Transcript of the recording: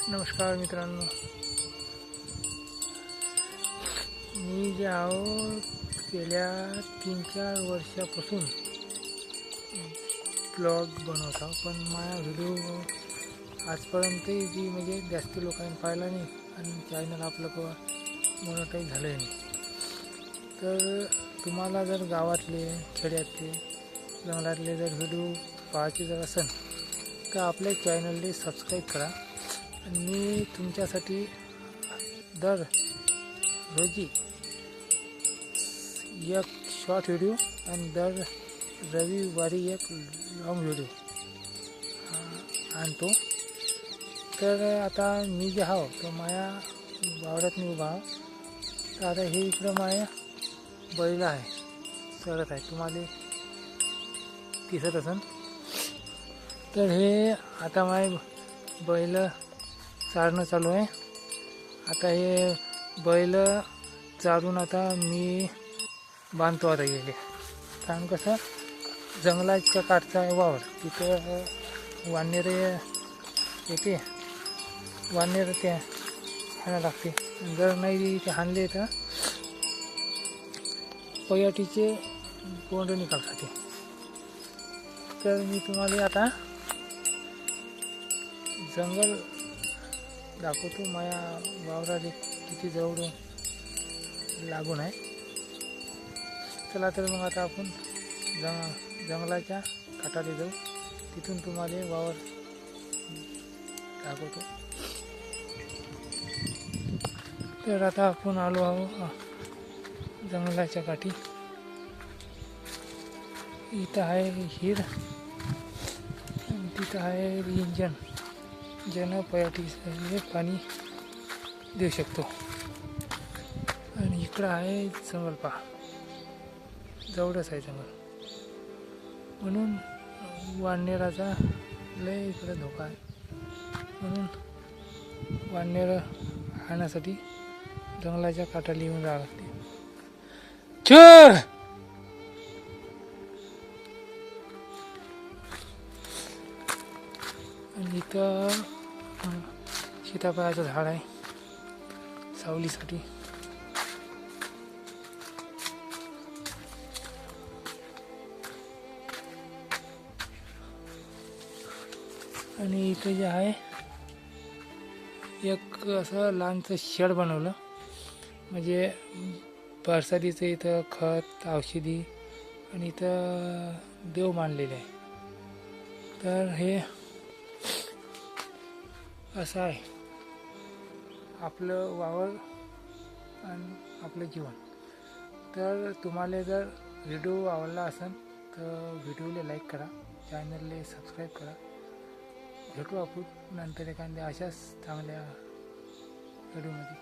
नमस्कार मित्रांनो, मी जे आहो गेल्या 3-4 वर्षापासून ब्लॉग बनवतो, पण माझा व्हिडिओ आजपर्यंत जी म्हणजे जास्त लोकांनी पाहिला नाही आणि चॅनल आपलं मोनोटाईज झालं नाही. तर तुम्हाला जर गावातले, खेड्यातले, जंगलातले जर व्हिडिओ पाहायचे जर असेल तर आपल्या चॅनलला सबस्क्राईब करा. आणि मी तुमच्यासाठी दर रोजी एक शॉर्ट व्हिडिओ आणि दर रविवारी एक लॉंग व्हिडिओ आणतो. तर आता मी जे आहो तो माझ्या वावरात मी उभा आहो. तर आता हे इकडं माझ्या बैल आहे, चरत आहे, तुम्हाला दिसत असेल. तर हे आता माझे बैल चारणं चालू आहे. आता हे बैल चारून आता मी बांधतो आता गेले, कारण कसं जंगलाच्या काठचा आहे वावर, तिथं वानरे येते, वानरे ते हाणा लागते. जर नाही ते हाणले तर पयाटीचे बोंड निघाल. तर मी तुम्हाला आता जंगल दाखवतो, माझ्या वावराला किती जवळ लागून आहे. चला तर मग आता आपण जंगलाच्या काठाला जाऊ, तिथून तुम्हाला वावर दाखवतो. तर आता आपण आलो आहो जंगलाच्या काठी. इथं आहे हिर आणि तिथं आहे इंजन, ज्यानं पयाटीचे पाणी देऊ शकतो. आणि इकडं आहे जंगल, पहा जवळच आहे जंगल, म्हणून वानराचा लय इकडं धोका आहे. म्हणून वानर खाण्यासाठी जंगलाच्या काठाला येऊन राहावं लागते. आणि इथं सीताफळाचं झाड आहे सावलीसाठी. आणि इथं जे आहे एक असं लहानचं शेड बनवलं, म्हणजे बरसातीचं इथं खत, औषधी आणि इथं देव मानलेले आहे. तर हे असं आहे आपलं वावर आणि आपलं जीवन. तर तुम्हाला जर व्हिडिओ आवडला असेल तर व्हिडिओला लाईक करा, चॅनलला सबस्क्राईब करा. भेटू आपण नंतर एखाद्या अशाच चांगल्या व्हिडिओमध्ये.